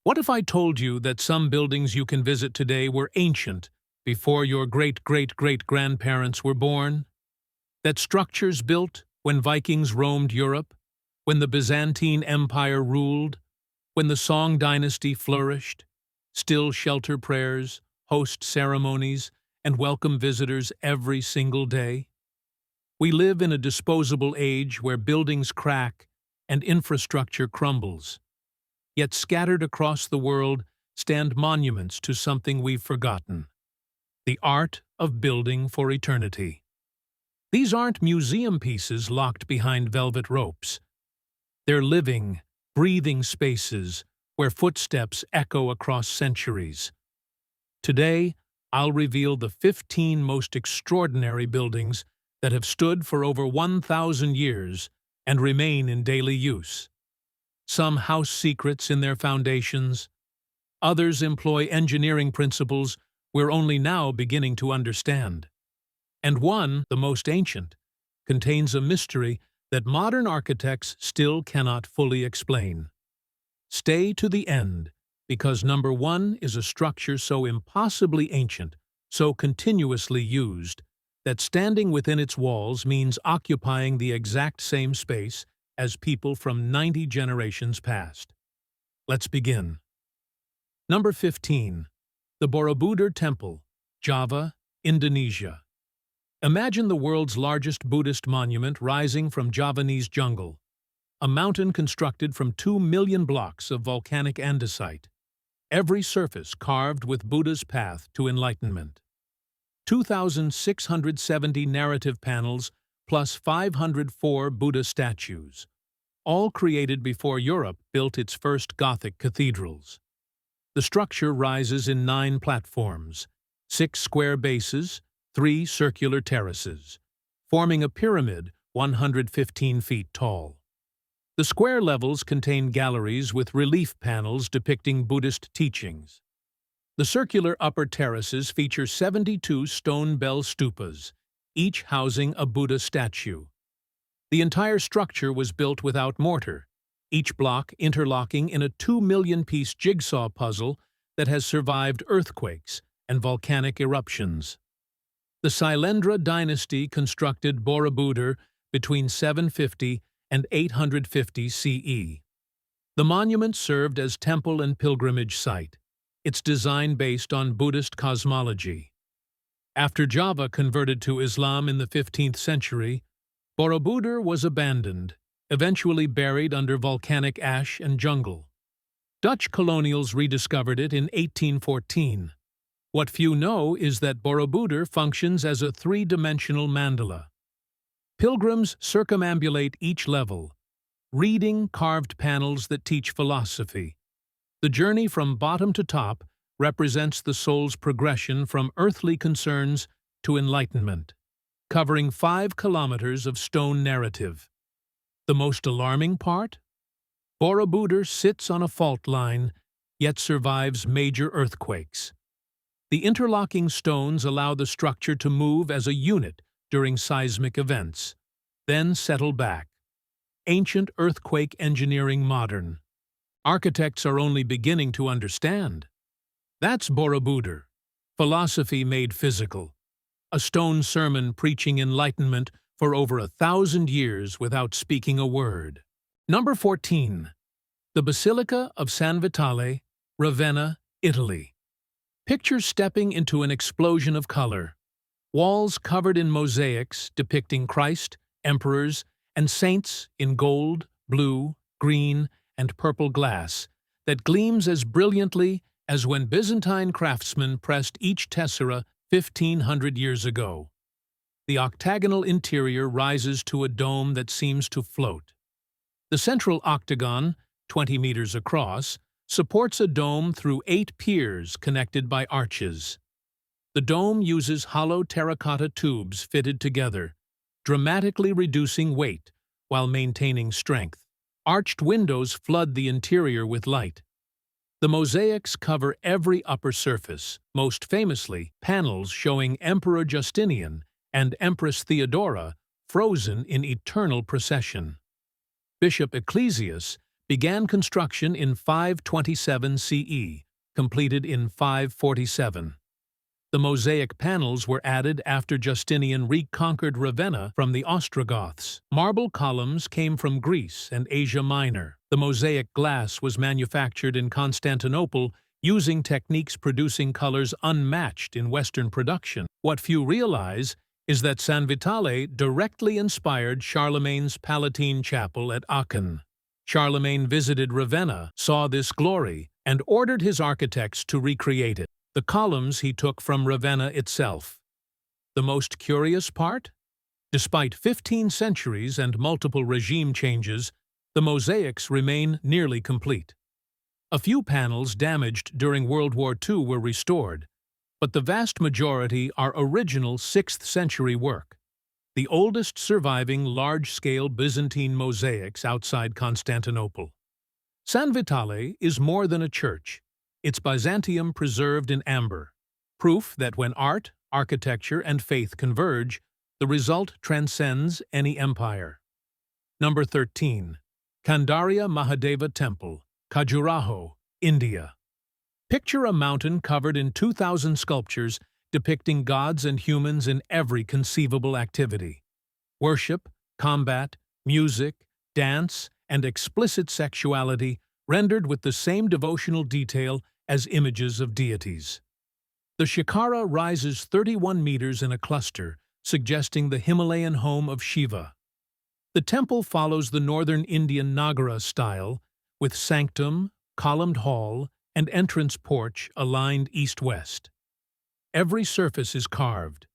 What if I told you that some buildings you can visit today were ancient before your great-great-great-grandparents were born? That structures built when Vikings roamed Europe, when the Byzantine Empire ruled, when the Song dynasty flourished, still shelter prayers, host ceremonies, and welcome visitors every single day? We live in a disposable age where buildings crack and infrastructure crumbles. Yet scattered across the world stand monuments to something we've forgotten: the art of building for eternity. These aren't museum pieces locked behind velvet ropes. They're living, breathing spaces where footsteps echo across centuries. Today, I'll reveal the 15 most extraordinary buildings that have stood for over 1,000 years and remain in daily use. Some house secrets in their foundations, others employ engineering principles we're only now beginning to understand. And one, the most ancient, contains a mystery that modern architects still cannot fully explain. Stay to the end, because number one is a structure so impossibly ancient, so continuously used, that standing within its walls means occupying the exact same space as people from 90 generations past. Let's begin. Number 15. The Borobudur Temple, Java, Indonesia. Imagine the world's largest Buddhist monument rising from Javanese jungle, a mountain constructed from 2 million blocks of volcanic andesite, every surface carved with Buddha's path to enlightenment. 2,670 narrative panels plus 504 Buddha statues, all created before Europe built its first Gothic cathedrals. The structure rises in 9 platforms, 6 square bases, 3 circular terraces, forming a pyramid 115 feet tall. The square levels contain galleries with relief panels depicting Buddhist teachings. The circular upper terraces feature 72 stone bell stupas, each housing a Buddha statue. The entire structure was built without mortar, each block interlocking in a 2 million-piece jigsaw puzzle that has survived earthquakes and volcanic eruptions. The Sailendra dynasty constructed Borobudur between 750 and 850 CE. The monument served as temple and pilgrimage site, its design based on Buddhist cosmology. After Java converted to Islam in the 15th century, Borobudur was abandoned, eventually buried under volcanic ash and jungle. Dutch colonials rediscovered it in 1814. What few know is that Borobudur functions as a 3-dimensional mandala. Pilgrims circumambulate each level, reading carved panels that teach philosophy. The journey from bottom to top represents the soul's progression from earthly concerns to enlightenment, covering 5 kilometers of stone narrative. The most alarming part? Borobudur sits on a fault line, yet survives major earthquakes. The interlocking stones allow the structure to move as a unit during seismic events, then settle back. Ancient earthquake engineering modern. Architects are only beginning to understand. That's Borobudur, philosophy made physical. A stone sermon preaching enlightenment for over 1,000 years without speaking a word. Number 14. The Basilica of San Vitale, Ravenna, Italy. Picture stepping into an explosion of color. Walls covered in mosaics depicting Christ, emperors, and saints in gold, blue, green, and purple glass that gleams as brilliantly as when Byzantine craftsmen pressed each tessera 1,500 years ago. The octagonal interior rises to a dome that seems to float. The central octagon, 20 meters across, supports a dome through 8 piers connected by arches. The dome uses hollow terracotta tubes fitted together, dramatically reducing weight while maintaining strength. Arched windows flood the interior with light. The mosaics cover every upper surface, most famously panels showing Emperor Justinian and Empress Theodora frozen in eternal procession. Bishop Ecclesias began construction in 527 CE, completed in 547. The mosaic panels were added after Justinian reconquered Ravenna from the Ostrogoths. Marble columns came from Greece and Asia Minor. The mosaic glass was manufactured in Constantinople using techniques producing colors unmatched in Western production. What few realize is that San Vitale directly inspired Charlemagne's Palatine Chapel at Aachen. Charlemagne visited Ravenna, saw this glory, and ordered his architects to recreate it. The columns he took from Ravenna itself. The most curious part? Despite 15 centuries and multiple regime changes, the mosaics remain nearly complete. A few panels damaged during World War II were restored, but the vast majority are original 6th century work, the oldest surviving large-scale Byzantine mosaics outside Constantinople. San Vitale is more than a church. It's Byzantium preserved in amber, proof that when art, architecture, and faith converge, the result transcends any empire. Number 13. Kandarya Mahadeva Temple, Khajuraho, India. Picture a mountain covered in 2,000 sculptures depicting gods and humans in every conceivable activity. Worship, combat, music, dance, and explicit sexuality rendered with the same devotional detail as images of deities. The Shikara rises 31 meters in a cluster, suggesting the Himalayan home of Shiva. The temple follows the northern Indian Nagara style, with sanctum, columned hall, and entrance porch aligned east-west. Every surface is carved.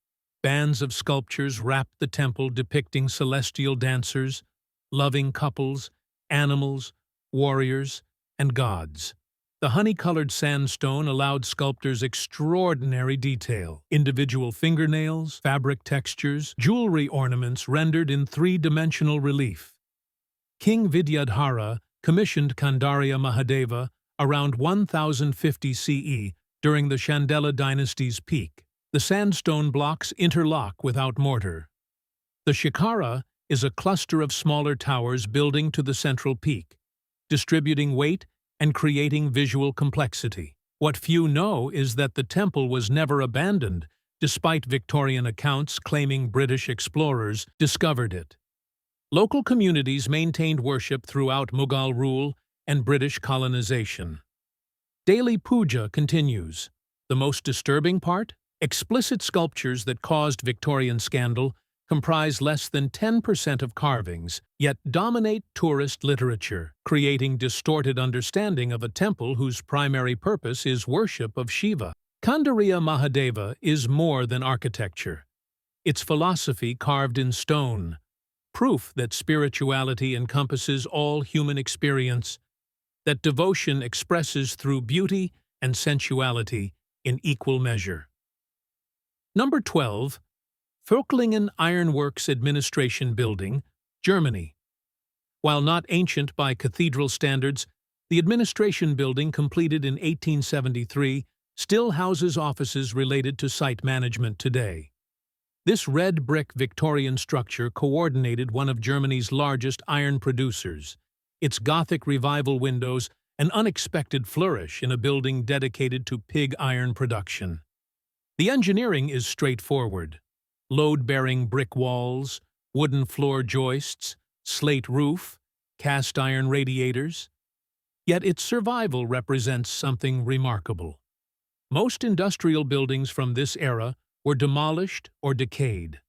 Bands of sculptures wrap the temple depicting celestial dancers, loving couples, animals, warriors, and gods. The honey-colored sandstone allowed sculptors extraordinary detail. Individual fingernails, fabric textures, jewelry ornaments rendered in three-dimensional relief. King Vidyadhara commissioned Kandarya Mahadeva around 1050 CE during the Chandela dynasty's peak. The sandstone blocks interlock without mortar. The Shikara is a cluster of smaller towers building to the central peak, distributing weight and creating visual complexity. What few know is that the temple was never abandoned, despite Victorian accounts claiming British explorers discovered it. Local communities maintained worship throughout Mughal rule and British colonization. Daily puja continues. The most disturbing part? Explicit sculptures that caused Victorian scandal comprise less than 10% of carvings, yet dominate tourist literature, creating distorted understanding of a temple whose primary purpose is worship of Shiva. Kandarya Mahadeva is more than architecture. It's philosophy carved in stone, proof that spirituality encompasses all human experience, that devotion expresses through beauty and sensuality in equal measure. Number 12. Völklingen Ironworks Administration Building, Germany. While not ancient by cathedral standards, the administration building, completed in 1873, still houses offices related to site management today. This red brick Victorian structure coordinated one of Germany's largest iron producers. Its Gothic Revival windows, an unexpected flourish in a building dedicated to pig iron production. The engineering is straightforward. Load-bearing brick walls, wooden floor joists, slate roof, cast iron radiators. Yet its survival represents something remarkable. Most industrial buildings from this era were demolished or decayed.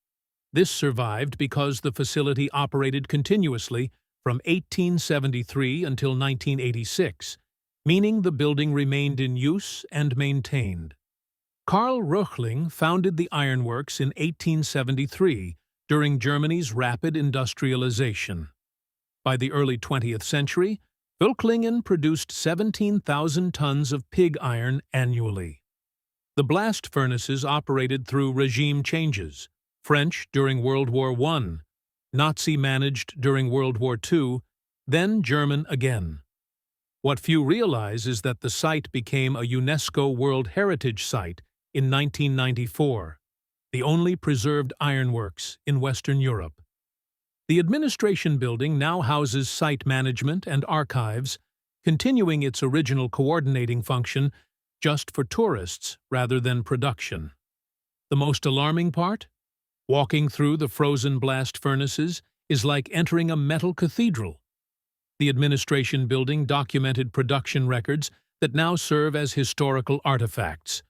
This survived because the facility operated continuously from 1873 until 1986, meaning the building remained in use and maintained. Karl Röchling founded the ironworks in 1873 during Germany's rapid industrialization. By the early 20th century, Völklingen produced 17,000 tons of pig iron annually. The blast furnaces operated through regime changes: French during World War I, Nazi-managed during World War II, then German again. What few realize is that the site became a UNESCO World Heritage Site in 1994, the only preserved ironworks in Western Europe. The administration building now houses site management and archives, continuing its original coordinating function just for tourists rather than production. The most alarming part? Walking through the frozen blast furnaces is like entering a metal cathedral. The administration building documented production records that now serve as historical artifacts.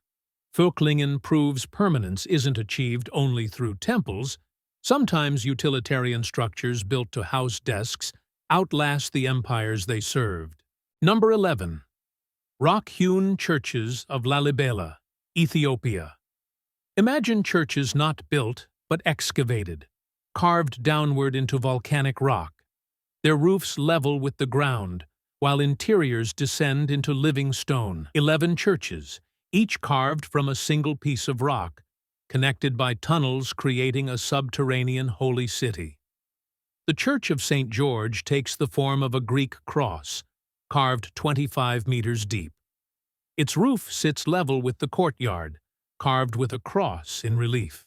Völklingen proves permanence isn't achieved only through temples. Sometimes utilitarian structures built to house desks outlast the empires they served. Number 11. Rock-hewn churches of Lalibela, Ethiopia. Imagine churches not built, but excavated, carved downward into volcanic rock. Their roofs level with the ground, while interiors descend into living stone. 11 churches, each carved from a single piece of rock, connected by tunnels creating a subterranean holy city. The Church of St. George takes the form of a Greek cross, carved 25 meters deep. Its roof sits level with the courtyard, carved with a cross in relief.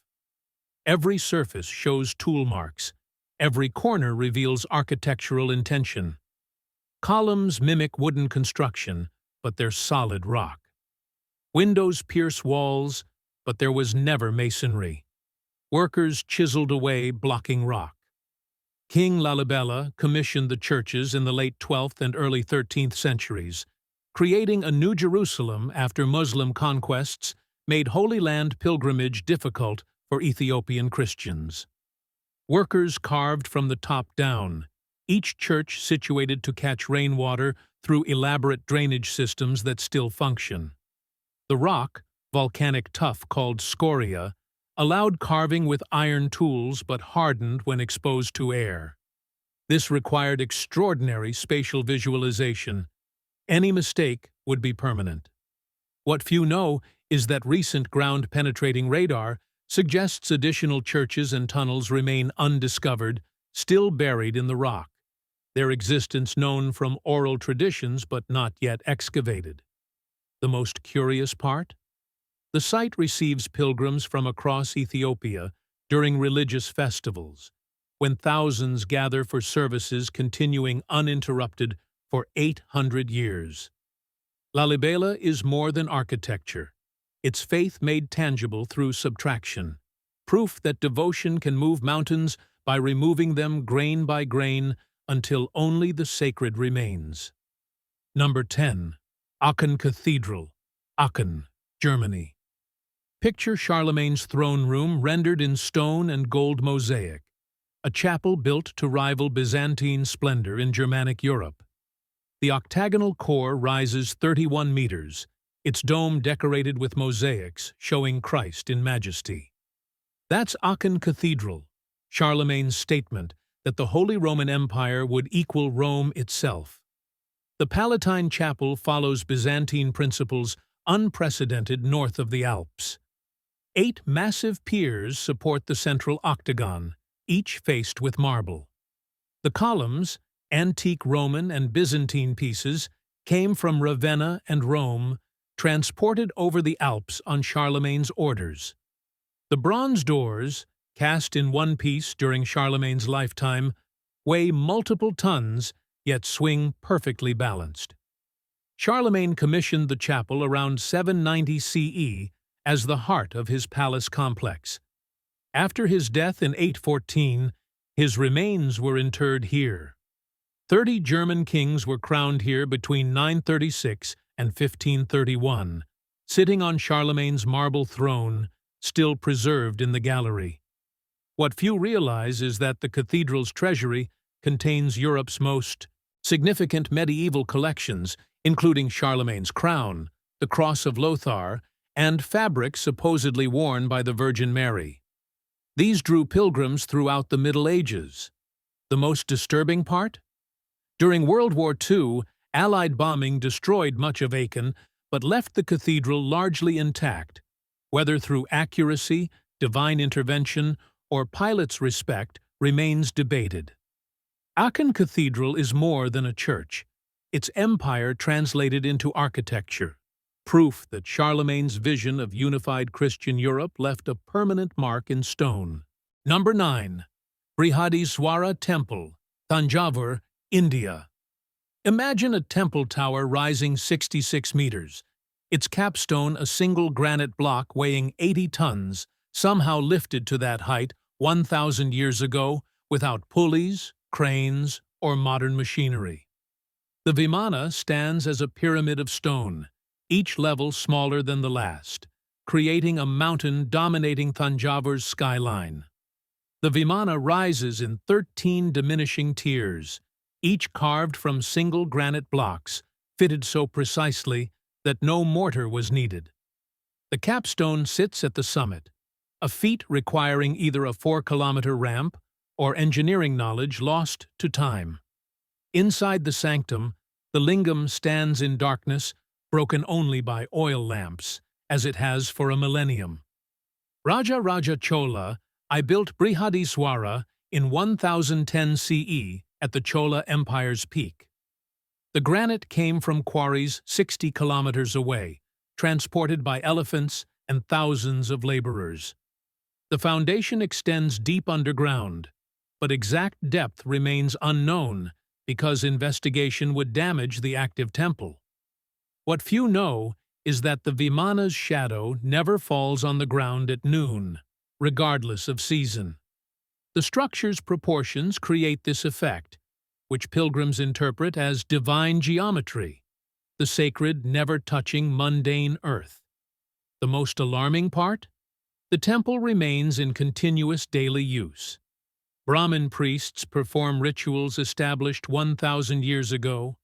Every surface shows tool marks. Every corner reveals architectural intention. Columns mimic wooden construction, but they're solid rock. Windows pierce walls, but there was never masonry. Workers chiseled away, blocking rock. King Lalibela commissioned the churches in the late 12th and early 13th centuries, creating a New Jerusalem after Muslim conquests made Holy Land pilgrimage difficult for Ethiopian Christians. Workers carved from the top down, each church situated to catch rainwater through elaborate drainage systems that still function. The rock, volcanic tuff called scoria, allowed carving with iron tools but hardened when exposed to air. This required extraordinary spatial visualization. Any mistake would be permanent. What few know is that recent ground-penetrating radar suggests additional churches and tunnels remain undiscovered, still buried in the rock, their existence known from oral traditions but not yet excavated. The most curious part? The site receives pilgrims from across Ethiopia during religious festivals, when thousands gather for services continuing uninterrupted for 800 years. Lalibela is more than architecture. It's faith made tangible through subtraction, proof that devotion can move mountains by removing them grain by grain until only the sacred remains. Number 10. Aachen Cathedral, Aachen, Germany. Picture Charlemagne's throne room rendered in stone and gold mosaic, a chapel built to rival Byzantine splendor in Germanic Europe. The octagonal core rises 31 meters, its dome decorated with mosaics showing Christ in majesty. That's Aachen Cathedral, Charlemagne's statement that the Holy Roman Empire would equal Rome itself. The Palatine Chapel follows Byzantine principles unprecedented north of the Alps. 8 massive piers support the central octagon, each faced with marble. The columns, antique Roman and Byzantine pieces, came from Ravenna and Rome, transported over the Alps on Charlemagne's orders. The bronze doors, cast in one piece during Charlemagne's lifetime, weigh multiple tons, yet swing perfectly balanced. Charlemagne commissioned the chapel around 790 CE as the heart of his palace complex. After his death in 814, his remains were interred here. 30 German kings were crowned here between 936 and 1531, sitting on Charlemagne's marble throne, still preserved in the gallery. What few realize is that the cathedral's treasury contains Europe's most significant medieval collections, including Charlemagne's crown, the Cross of Lothar, and fabric supposedly worn by the Virgin Mary. These drew pilgrims throughout the Middle Ages. The most disturbing part? During World War II, Allied bombing destroyed much of Aachen, but left the cathedral largely intact. Whether through accuracy, divine intervention, or pilots' respect remains debated. Aachen Cathedral is more than a church. Its empire translated into architecture, proof that Charlemagne's vision of unified Christian Europe left a permanent mark in stone. Number 9. Brihadiswara Temple, Thanjavur, India. Imagine a temple tower rising 66 meters. Its capstone a single granite block weighing 80 tons, somehow lifted to that height 1,000 years ago without pulleys, cranes, or modern machinery. The Vimana stands as a pyramid of stone, each level smaller than the last, creating a mountain dominating Thanjavur's skyline. The Vimana rises in 13 diminishing tiers, each carved from single granite blocks, fitted so precisely that no mortar was needed. The capstone sits at the summit, a feat requiring either a 4-kilometer ramp or engineering knowledge lost to time. Inside the sanctum, the lingam stands in darkness, broken only by oil lamps, as it has for a millennium. Raja Chola, I built Brihadiswara in 1010 CE at the Chola Empire's peak. The granite came from quarries 60 kilometers away, transported by elephants and thousands of laborers. The foundation extends deep underground, but exact depth remains unknown because investigation would damage the active temple. What few know is that the Vimana's shadow never falls on the ground at noon, regardless of season. The structure's proportions create this effect, which pilgrims interpret as divine geometry, the sacred never touching mundane earth. The most alarming part? The temple remains in continuous daily use. Brahmin priests perform rituals established 1,000 years ago.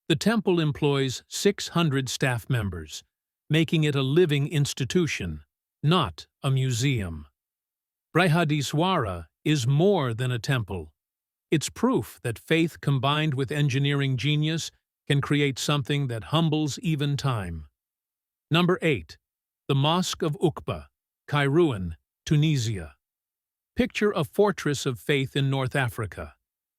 The temple employs 600 staff members, making it a living institution, not a museum. Brihadiswara is more than a temple. It's proof that faith combined with engineering genius can create something that humbles even time. Number 8. The Mosque of Uqba, Kairouan, Tunisia. Picture a fortress of faith in North Africa,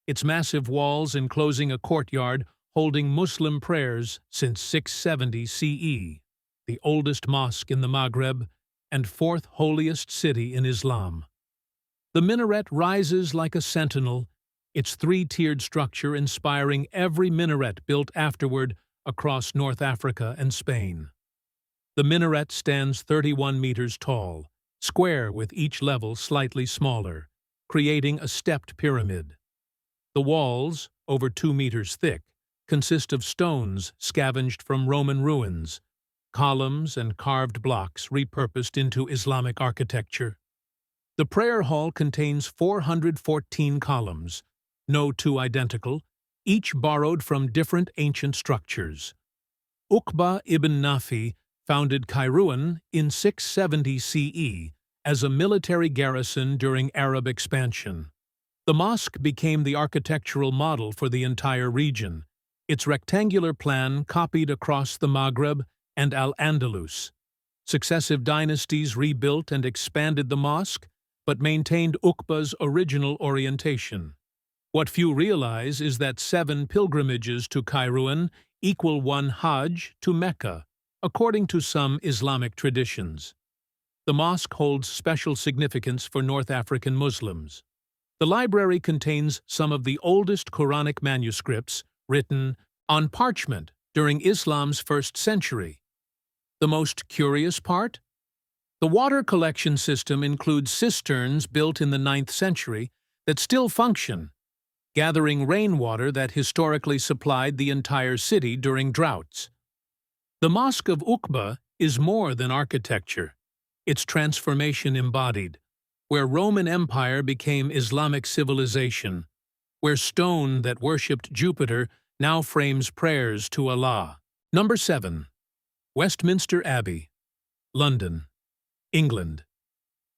its massive walls enclosing a courtyard holding Muslim prayers since 670 CE, the oldest mosque in the Maghreb and fourth holiest city in Islam. The minaret rises like a sentinel, its three-tiered structure inspiring every minaret built afterward across North Africa and Spain. The minaret stands 31 meters tall, square with each level slightly smaller, creating a stepped pyramid. The walls, over 2 meters thick, consist of stones scavenged from Roman ruins, columns and carved blocks repurposed into Islamic architecture. The prayer hall contains 414 columns, no two identical, each borrowed from different ancient structures. Uqba ibn Nafi founded Kairouan in 670 CE as a military garrison during Arab expansion. The mosque became the architectural model for the entire region, its rectangular plan copied across the Maghreb and Al-Andalus. Successive dynasties rebuilt and expanded the mosque, but maintained Uqba's original orientation. What few realize is that 7 pilgrimages to Kairouan equal 1 Hajj to Mecca, according to some Islamic traditions. The mosque holds special significance for North African Muslims. The library contains some of the oldest Quranic manuscripts written on parchment during Islam's 1st century. The most curious part? The water collection system includes cisterns built in the 9th century that still function, gathering rainwater that historically supplied the entire city during droughts. The Mosque of Uqba is more than architecture. It's transformation embodied, where Roman Empire became Islamic civilization, where stone that worshipped Jupiter now frames prayers to Allah. Number 7. Westminster Abbey, London, England.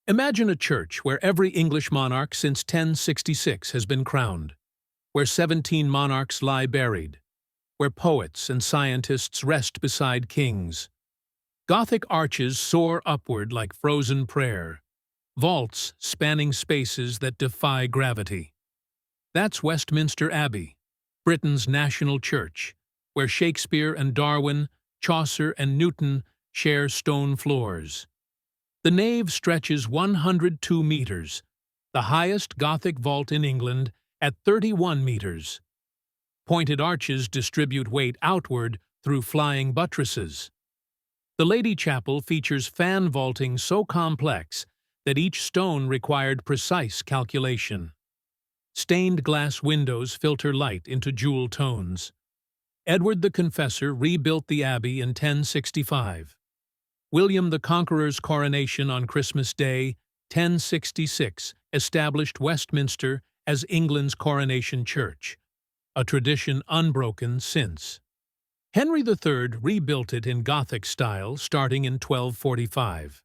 Imagine a church where every English monarch since 1066 has been crowned, where 17 monarchs lie buried, where poets and scientists rest beside kings. Gothic arches soar upward like frozen prayer, vaults spanning spaces that defy gravity. That's Westminster Abbey, Britain's national church, where Shakespeare and Darwin, Chaucer and Newton share stone floors. The nave stretches 102 meters, the highest Gothic vault in England at 31 meters. Pointed arches distribute weight outward through flying buttresses. The Lady Chapel features fan vaulting so complex that each stone required precise calculation. Stained glass windows filter light into jewel tones. Edward the Confessor rebuilt the abbey in 1065. William the Conqueror's coronation on Christmas Day, 1066, established Westminster as England's coronation church, a tradition unbroken since. Henry III rebuilt it in Gothic style starting in 1245.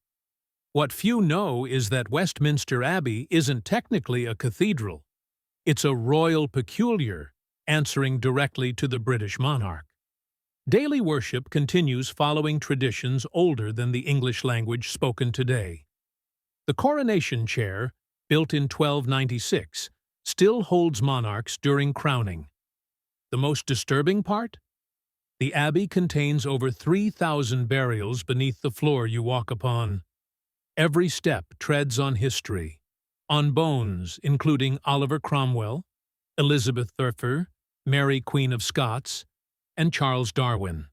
What few know is that Westminster Abbey isn't technically a cathedral. It's a royal peculiar, answering directly to the British monarch. Daily worship continues following traditions older than the English language spoken today. The coronation chair, built in 1296, still holds monarchs during crowning. The most disturbing part? The abbey contains over 3,000 burials beneath the floor you walk upon. Every step treads on history, on bones including Oliver Cromwell, Elizabeth Thurfer, Mary Queen of Scots, and Charles Darwin.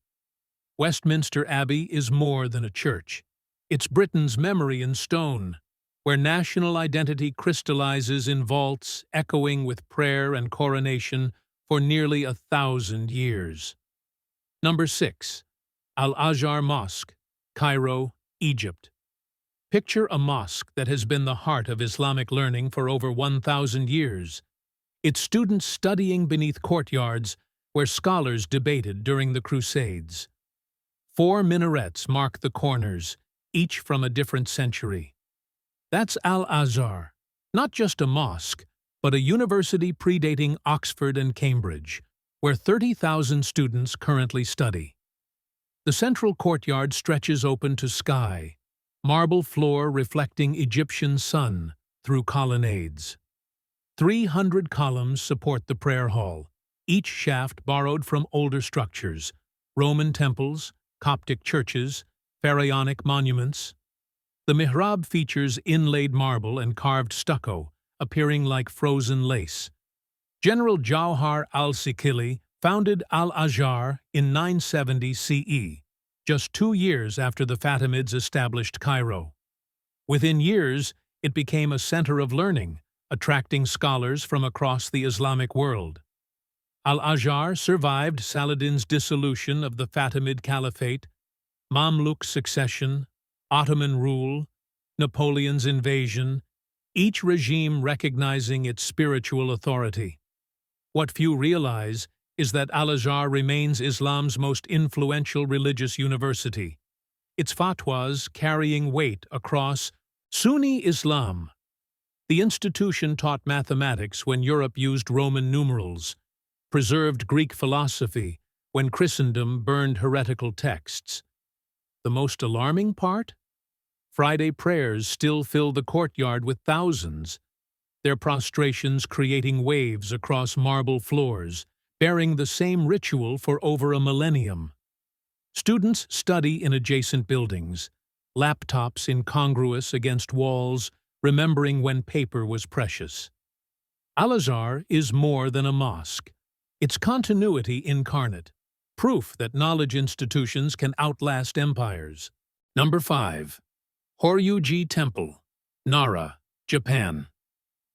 Westminster Abbey is more than a church. It's Britain's memory in stone, where national identity crystallizes in vaults echoing with prayer and coronation for nearly 1,000 years. Number 6. Al-Azhar Mosque, Cairo, Egypt. Picture a mosque that has been the heart of Islamic learning for over 1,000 years. Its students studying beneath courtyards where scholars debated during the Crusades. 4 minarets mark the corners, each from a different century. That's Al-Azhar, not just a mosque, but a university predating Oxford and Cambridge, where 30,000 students currently study. The central courtyard stretches open to sky, marble floor reflecting Egyptian sun through colonnades. 300 columns support the prayer hall, each shaft borrowed from older structures, Roman temples, Coptic churches, pharaonic monuments. The mihrab features inlaid marble and carved stucco, appearing like frozen lace. General Jawhar al-Sikili founded Al-Azhar in 970 CE, just 2 years after the Fatimids established Cairo. Within years, it became a center of learning, attracting scholars from across the Islamic world. Al-Azhar survived Saladin's dissolution of the Fatimid Caliphate, Mamluk succession, Ottoman rule, Napoleon's invasion, each regime recognizing its spiritual authority. What few realize is that Al-Azhar remains Islam's most influential religious university, its fatwas carrying weight across Sunni Islam. The institution taught mathematics when Europe used Roman numerals, preserved Greek philosophy when Christendom burned heretical texts. The most alarming part? Friday prayers still fill the courtyard with thousands, their prostrations creating waves across marble floors, bearing the same ritual for over a millennium. Students study in adjacent buildings, laptops incongruous against walls, remembering when paper was precious. Al-Azhar is more than a mosque. It's continuity incarnate, proof that knowledge institutions can outlast empires. Number 5. Hōryū-ji Temple, Nara, Japan.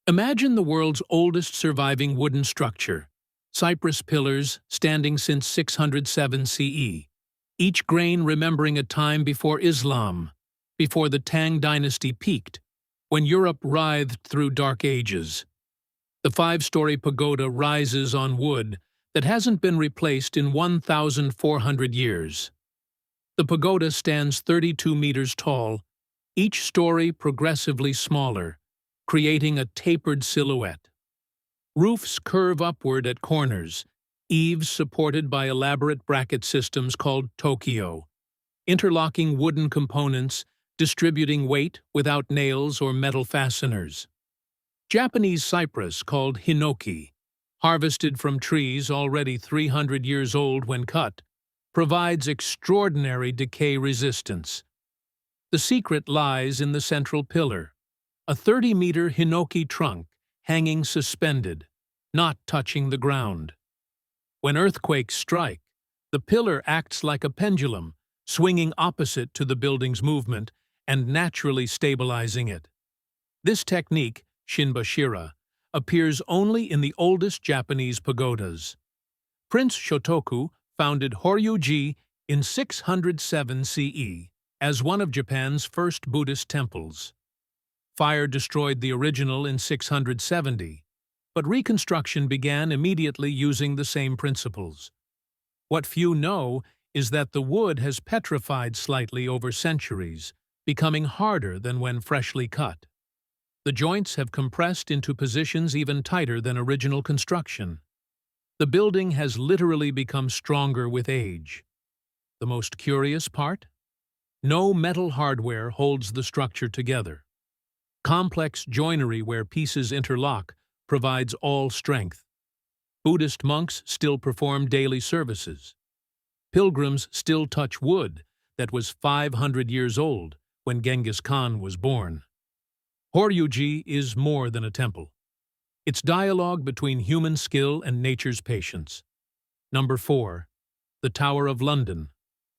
Imagine the world's oldest surviving wooden structure, cypress pillars standing since 607 CE, each grain remembering a time before Islam, before the Tang dynasty peaked, when Europe writhed through dark ages. The 5-story pagoda rises on wood that hasn't been replaced in 1,400 years. The pagoda stands 32 meters tall, each story progressively smaller, creating a tapered silhouette. Roofs curve upward at corners, eaves supported by elaborate bracket systems called Tokyo, interlocking wooden components distributing weight without nails or metal fasteners. Japanese cypress called hinoki, harvested from trees already 300 years old when cut, provides extraordinary decay resistance. The secret lies in the central pillar, a 30-meter hinoki trunk hanging suspended, not touching the ground. When earthquakes strike, the pillar acts like a pendulum, swinging opposite to the building's movement and naturally stabilizing it. This technique, Shinbashira, appears only in the oldest Japanese pagodas. Prince Shotoku founded Hōryū-ji in 607 CE as one of Japan's first Buddhist temples. Fire destroyed the original in 670, but reconstruction began immediately using the same principles. What few know is that the wood has petrified slightly over centuries, becoming harder than when freshly cut. The joints have compressed into positions even tighter than original construction. The building has literally become stronger with age. The most curious part? No metal hardware holds the structure together. Complex joinery where pieces interlock provides all strength. Buddhist monks still perform daily services. Pilgrims still touch wood that was 500 years old when Genghis Khan was born. Hōryū-ji is more than a temple. It's dialogue between human skill and nature's patience. Number 4. The Tower of London,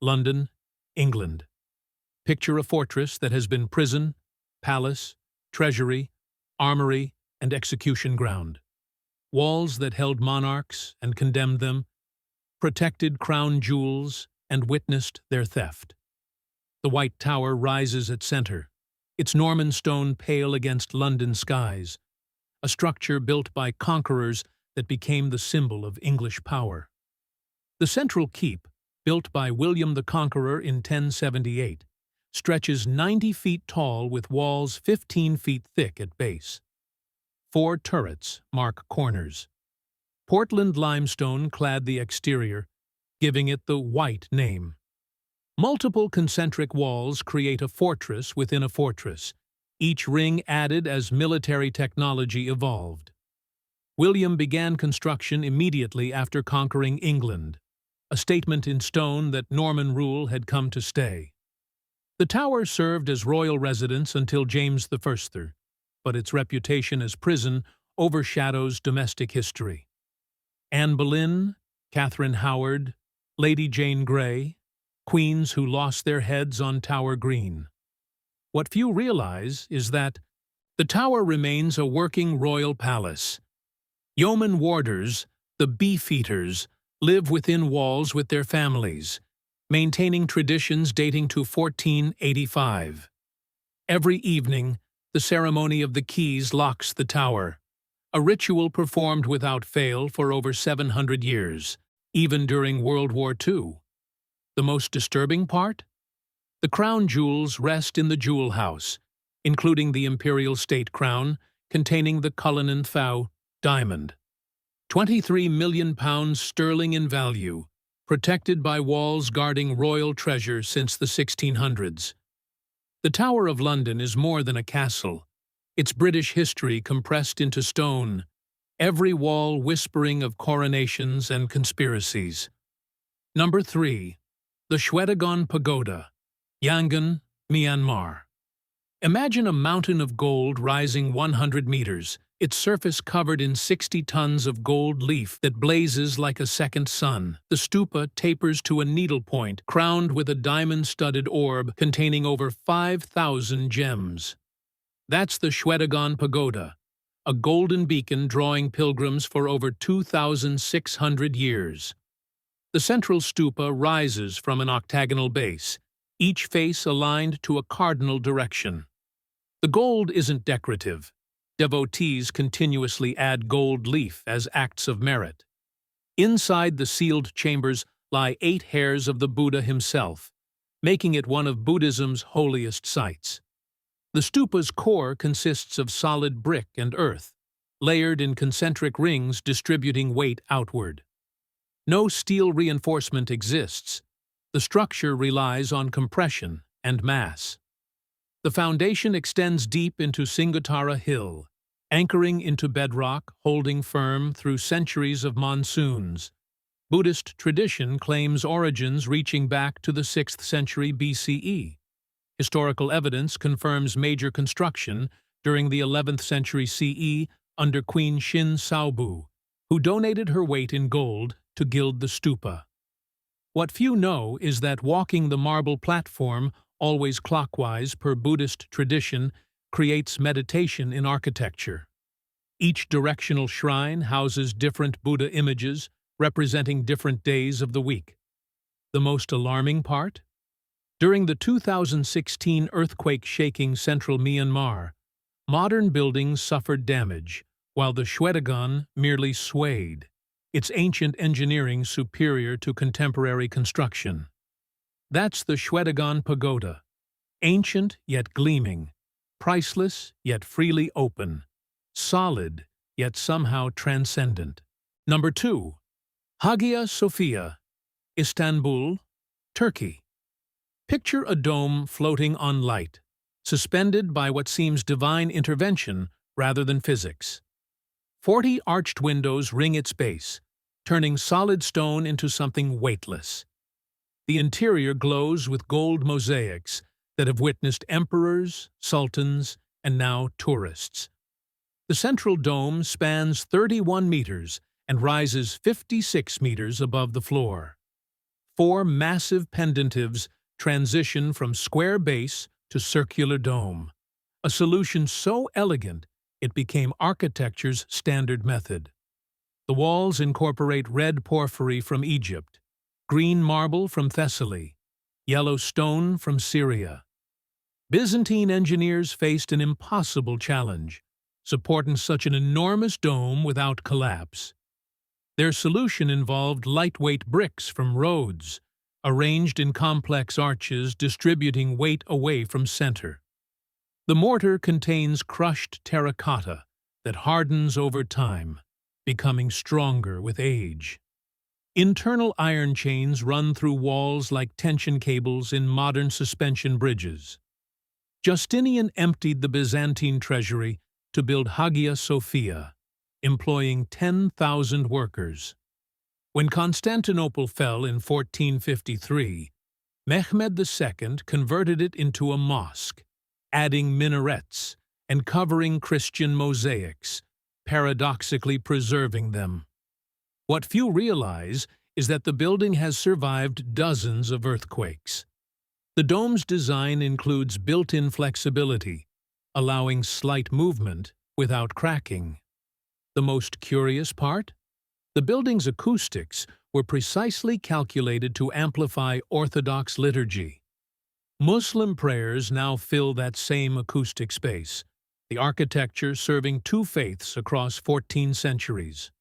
London, England. Picture a fortress that has been prison, palace, treasury, armory, and execution ground. Walls that held monarchs and condemned them, protected crown jewels and witnessed their theft. The White Tower rises at center, its Norman stone pale against London skies, a structure built by conquerors that became the symbol of English power. The central keep, built by William the Conqueror in 1078, stretches 90 feet tall with walls 15 feet thick at base. 4 turrets mark corners. Portland limestone clad the exterior, giving it the White name. Multiple concentric walls create a fortress within a fortress, each ring added as military technology evolved. William began construction immediately after conquering England, a statement in stone that Norman rule had come to stay. The tower served as royal residence until James I, but its reputation as prison overshadows domestic history. Anne Boleyn, Catherine Howard, Lady Jane Grey, queens who lost their heads on Tower Green. What few realize is that the tower remains a working royal palace. Yeoman warders, the beefeaters, live within walls with their families, maintaining traditions dating to 1485. Every evening, the ceremony of the keys locks the tower, a ritual performed without fail for over 700 years, even during World War II. The most disturbing part? The crown jewels rest in the jewel house, including the imperial state crown containing the Cullinan Thau diamond. 23 million pounds sterling in value, protected by walls guarding royal treasure since the 1600s. The Tower of London is more than a castle. It's British history compressed into stone, every wall whispering of coronations and conspiracies. Number 3. The Shwedagon Pagoda, Yangon, Myanmar. Imagine a mountain of gold rising 100 meters, its surface covered in 60 tons of gold leaf that blazes like a second sun. The stupa tapers to a needlepoint, crowned with a diamond-studded orb containing over 5,000 gems. That's the Shwedagon Pagoda, a golden beacon drawing pilgrims for over 2,600 years. The central stupa rises from an octagonal base, each face aligned to a cardinal direction. The gold isn't decorative. Devotees continuously add gold leaf as acts of merit. Inside the sealed chambers lie 8 hairs of the Buddha himself, making it one of Buddhism's holiest sites. The stupa's core consists of solid brick and earth, layered in concentric rings distributing weight outward. No steel reinforcement exists. The structure relies on compression and mass. The foundation extends deep into Singatara Hill, anchoring into bedrock, holding firm through centuries of monsoons. Buddhist tradition claims origins reaching back to the 6th century BCE. Historical evidence confirms major construction during the 11th century CE under Queen Shin Saobu, who donated her weight in gold to gild the stupa. What few know is that walking the marble platform, always clockwise per Buddhist tradition, creates meditation in architecture. Each directional shrine houses different Buddha images representing different days of the week. The most alarming part? During the 2016 earthquake shaking central Myanmar, modern buildings suffered damage, while the Shwedagon merely swayed, its ancient engineering superior to contemporary construction. That's the Shwedagon Pagoda, ancient yet gleaming, priceless yet freely open, solid yet somehow transcendent. Number 2. Hagia Sophia, Istanbul, Turkey. Picture a dome floating on light, suspended by what seems divine intervention rather than physics. 40 arched windows ring its base, turning solid stone into something weightless. The interior glows with gold mosaics that have witnessed emperors, sultans, and now tourists. The central dome spans 31 meters and rises 56 meters above the floor. 4 massive pendentives transition from square base to circular dome, a solution so elegant it became architecture's standard method. The walls incorporate red porphyry from Egypt, green marble from Thessaly, yellow stone from Syria. Byzantine engineers faced an impossible challenge, supporting such an enormous dome without collapse. Their solution involved lightweight bricks from Rhodes, arranged in complex arches distributing weight away from center. The mortar contains crushed terracotta that hardens over time, becoming stronger with age. Internal iron chains run through walls like tension cables in modern suspension bridges. Justinian emptied the Byzantine treasury to build Hagia Sophia, employing 10,000 workers. When Constantinople fell in 1453, Mehmed II converted it into a mosque, adding minarets and covering Christian mosaics, paradoxically preserving them. What few realize is that the building has survived dozens of earthquakes. The dome's design includes built-in flexibility, allowing slight movement without cracking. The most curious part? The building's acoustics were precisely calculated to amplify Orthodox liturgy. Muslim prayers now fill that same acoustic space, the architecture serving 2 faiths across 14 centuries.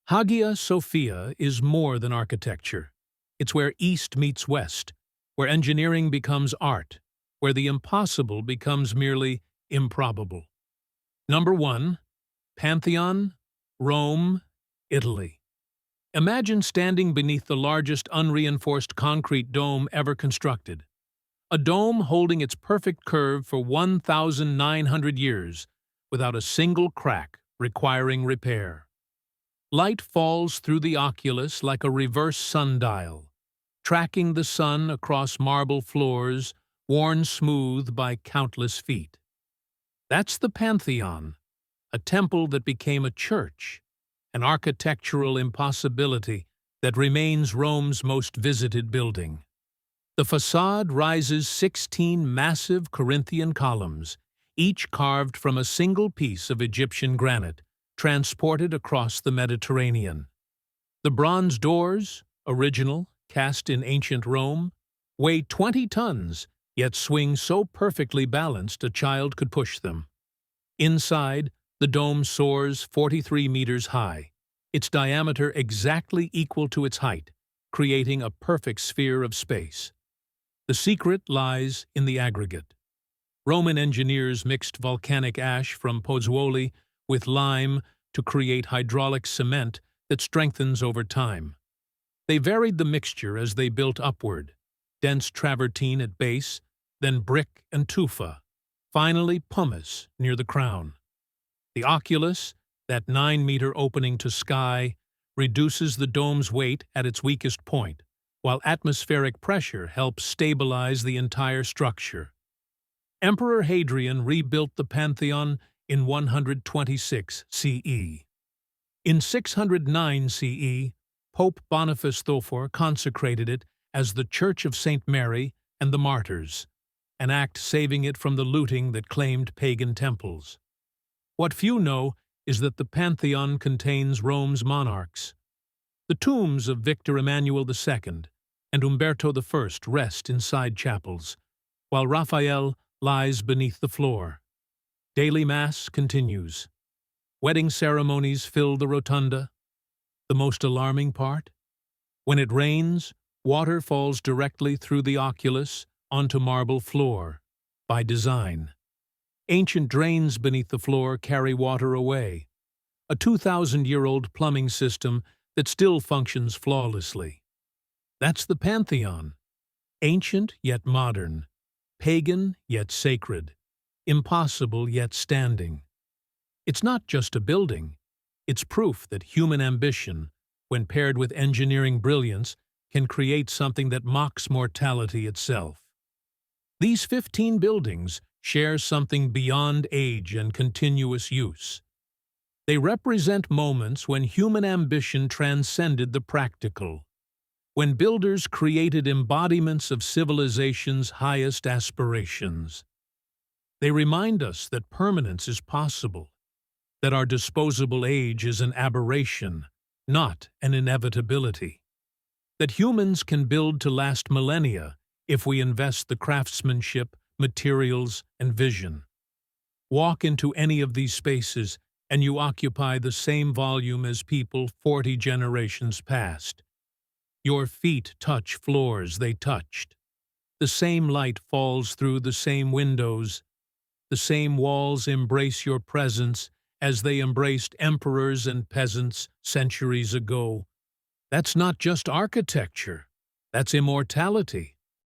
Hagia Sophia is more than architecture. It's where East meets West, where engineering becomes art, where the impossible becomes merely improbable. Number 1. Pantheon, Rome, Italy. Imagine standing beneath the largest unreinforced concrete dome ever constructed. A dome holding its perfect curve for 1,900 years, without a single crack requiring repair. Light falls through the oculus like a reverse sundial, tracking the sun across marble floors worn smooth by countless feet. That's the Pantheon, a temple that became a church, an architectural impossibility that remains Rome's most visited building. The facade rises 16 massive Corinthian columns, each carved from a single piece of Egyptian granite, transported across the Mediterranean. The bronze doors, original, cast in ancient Rome, weigh 20 tons, yet swing so perfectly balanced a child could push them. Inside, the dome soars 43 meters high, its diameter exactly equal to its height, creating a perfect sphere of space. The secret lies in the aggregate. Roman engineers mixed volcanic ash from Pozzuoli with lime to create hydraulic cement that strengthens over time. They varied the mixture as they built upward, dense travertine at base, then brick and tufa, finally pumice near the crown. The oculus, that 9-meter opening to sky, reduces the dome's weight at its weakest point, while atmospheric pressure helps stabilize the entire structure. Emperor Hadrian rebuilt the Pantheon in 126 CE. In 609 CE, Pope Boniface IV consecrated it as the Church of St. Mary and the Martyrs, an act saving it from the looting that claimed pagan temples. What few know is that the Pantheon contains Rome's monarchs. The tombs of Victor Emmanuel II and Umberto I rest in side chapels, while Raphael lies beneath the floor. Daily Mass continues. Wedding ceremonies fill the rotunda. The most alarming part? When it rains, water falls directly through the oculus onto marble floor, by design. Ancient drains beneath the floor carry water away, a 2,000-year-old plumbing system that still functions flawlessly. That's the Pantheon, ancient yet modern, pagan yet sacred, impossible yet standing. It's not just a building, it's proof that human ambition, when paired with engineering brilliance, can create something that mocks mortality itself. These 15 buildings share something beyond age and continuous use. They represent moments when human ambition transcended the practical, when builders created embodiments of civilization's highest aspirations. They remind us that permanence is possible, that our disposable age is an aberration, not an inevitability, that humans can build to last millennia if we invest the craftsmanship, materials, and vision. Walk into any of these spaces and you occupy the same volume as people 40 generations past. Your feet touch floors they touched. The same light falls through the same windows. The same walls embrace your presence as they embraced emperors and peasants centuries ago. That's not just architecture, that's immortality.